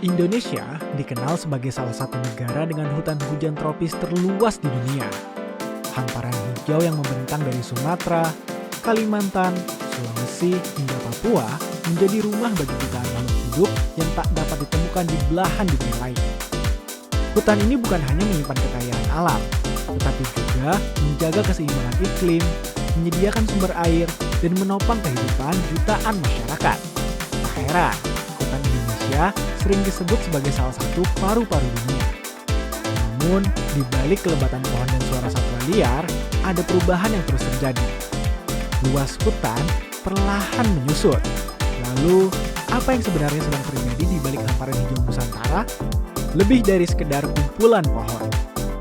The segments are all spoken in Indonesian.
Indonesia dikenal sebagai salah satu negara dengan hutan hujan tropis terluas di dunia. Hamparan hijau yang membentang dari Sumatera, Kalimantan, Sulawesi, hingga Papua menjadi rumah bagi jutaan makhluk hidup yang tak dapat ditemukan di belahan dunia lain. Hutan ini bukan hanya menyimpan kekayaan alam, tetapi juga menjaga keseimbangan iklim, menyediakan sumber air, dan menopang kehidupan jutaan masyarakat. Tak heran, hutan Indonesia sering disebut sebagai salah satu paru-paru dunia. Namun, di balik kelebatan pohon dan suara satwa liar, ada perubahan yang terus terjadi. Luas hutan perlahan menyusut. Lalu, apa yang sebenarnya sedang terjadi di balik hamparan hijau Nusantara? Lebih dari sekedar kumpulan pohon.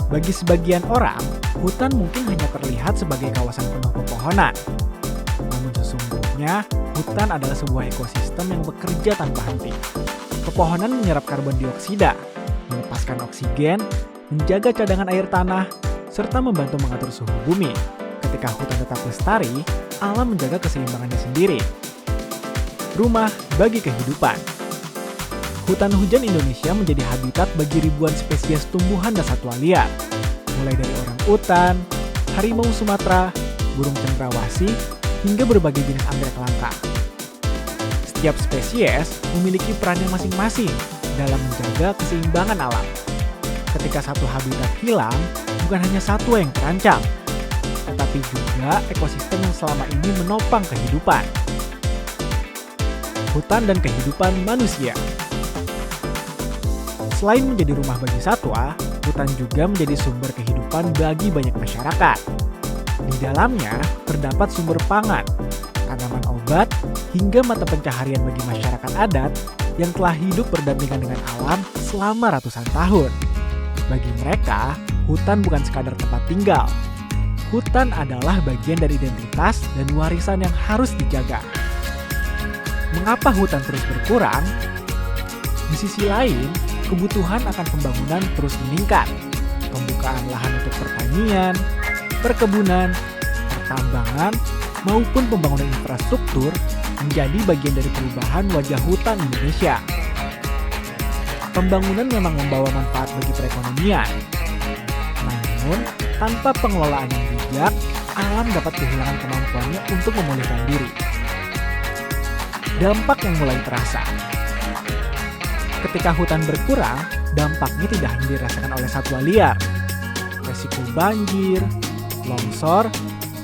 Bagi sebagian orang, hutan mungkin hanya terlihat sebagai kawasan penuh pepohonan. Namun sesungguhnya, hutan adalah sebuah ekosistem yang bekerja tanpa henti. Pepohonan menyerap karbon dioksida, melepaskan oksigen, menjaga cadangan air tanah, serta membantu mengatur suhu bumi. Ketika hutan tetap lestari, alam menjaga keseimbangannya sendiri. Rumah bagi kehidupan. Hutan hujan Indonesia menjadi habitat bagi ribuan spesies tumbuhan dan satwa liar, mulai dari orangutan, harimau Sumatera, burung cendrawasih, hingga berbagai jenis anggrek langka. Setiap spesies memiliki perannya masing-masing dalam menjaga keseimbangan alam. Ketika satu habitat hilang, bukan hanya satwa yang terancam, tetapi juga ekosistem yang selama ini menopang kehidupan. Hutan dan kehidupan manusia. Selain menjadi rumah bagi satwa, hutan juga menjadi sumber kehidupan bagi banyak masyarakat. Di dalamnya terdapat sumber pangan, tanaman obat, hingga mata pencaharian bagi masyarakat adat yang telah hidup berdampingan dengan alam selama ratusan tahun. Bagi mereka, hutan bukan sekadar tempat tinggal. Hutan adalah bagian dari identitas dan warisan yang harus dijaga. Mengapa hutan terus berkurang? Di sisi lain, kebutuhan akan pembangunan terus meningkat. Pembukaan lahan untuk pertanian, perkebunan, pertambangan, maupun pembangunan infrastruktur menjadi bagian dari perubahan wajah hutan Indonesia. Pembangunan memang membawa manfaat bagi perekonomian. Namun, tanpa pengelolaan yang bijak, alam dapat kehilangan kemampuannya untuk memulihkan diri. Dampak yang mulai terasa. Ketika hutan berkurang, dampaknya tidak hanya dirasakan oleh satwa liar. Resiko banjir, longsor,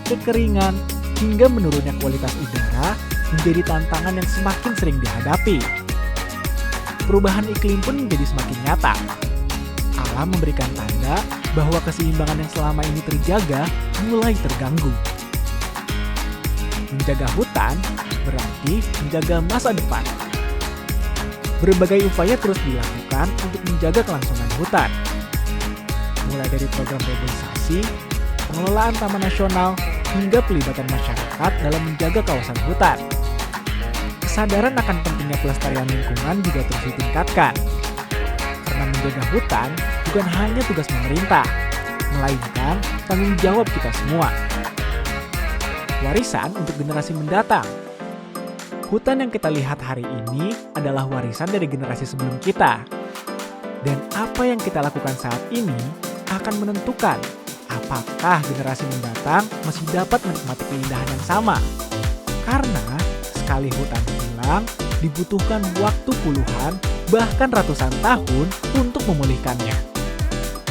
kekeringan, hingga menurunnya kualitas udara menjadi tantangan yang semakin sering dihadapi. Perubahan iklim pun menjadi semakin nyata. Alam memberikan tanda bahwa keseimbangan yang selama ini terjaga mulai terganggu. Menjaga hutan berarti menjaga masa depan. Berbagai upaya terus dilakukan untuk menjaga kelangsungan hutan. Mulai dari program reboisasi, pengelolaan taman nasional, hingga pelibatan masyarakat dalam menjaga kawasan hutan. Kesadaran akan pentingnya pelestarian lingkungan juga terus ditingkatkan. Karena menjaga hutan bukan hanya tugas pemerintah, melainkan tanggung jawab kita semua. Warisan untuk generasi mendatang. Hutan yang kita lihat hari ini adalah warisan dari generasi sebelum kita. Dan apa yang kita lakukan saat ini akan menentukan apakah generasi mendatang masih dapat menikmati keindahan yang sama. Karena sekali hutan hilang, dibutuhkan waktu puluhan bahkan ratusan tahun untuk memulihkannya.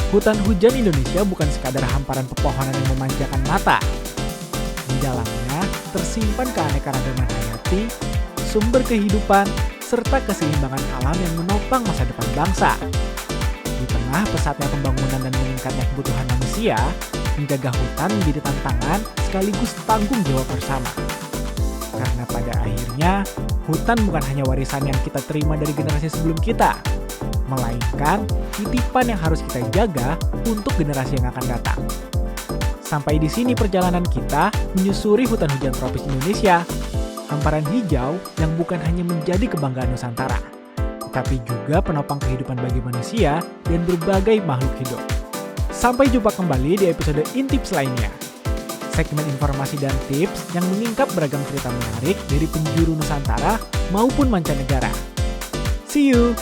Hutan hujan Indonesia bukan sekadar hamparan pepohonan yang memanjakan mata. Di dalamnya tersimpan keanekaragaman hayati, sumber kehidupan, serta keseimbangan alam yang menopang masa depan bangsa. Di tengah pesatnya pembangunan dan meningkatnya kebutuhan manusia, menjaga hutan menjadi tantangan sekaligus tanggung jawab bersama. Karena pada akhirnya, hutan bukan hanya warisan yang kita terima dari generasi sebelum kita, melainkan titipan yang harus kita jaga untuk generasi yang akan datang. Sampai di sini perjalanan kita menyusuri hutan hujan tropis Indonesia. Hamparan hijau yang bukan hanya menjadi kebanggaan Nusantara, tetapi juga penopang kehidupan bagi manusia dan berbagai makhluk hidup. Sampai jumpa kembali di episode Intips lainnya. Segmen informasi dan tips yang menyingkap beragam cerita menarik dari penjuru Nusantara maupun mancanegara. See you!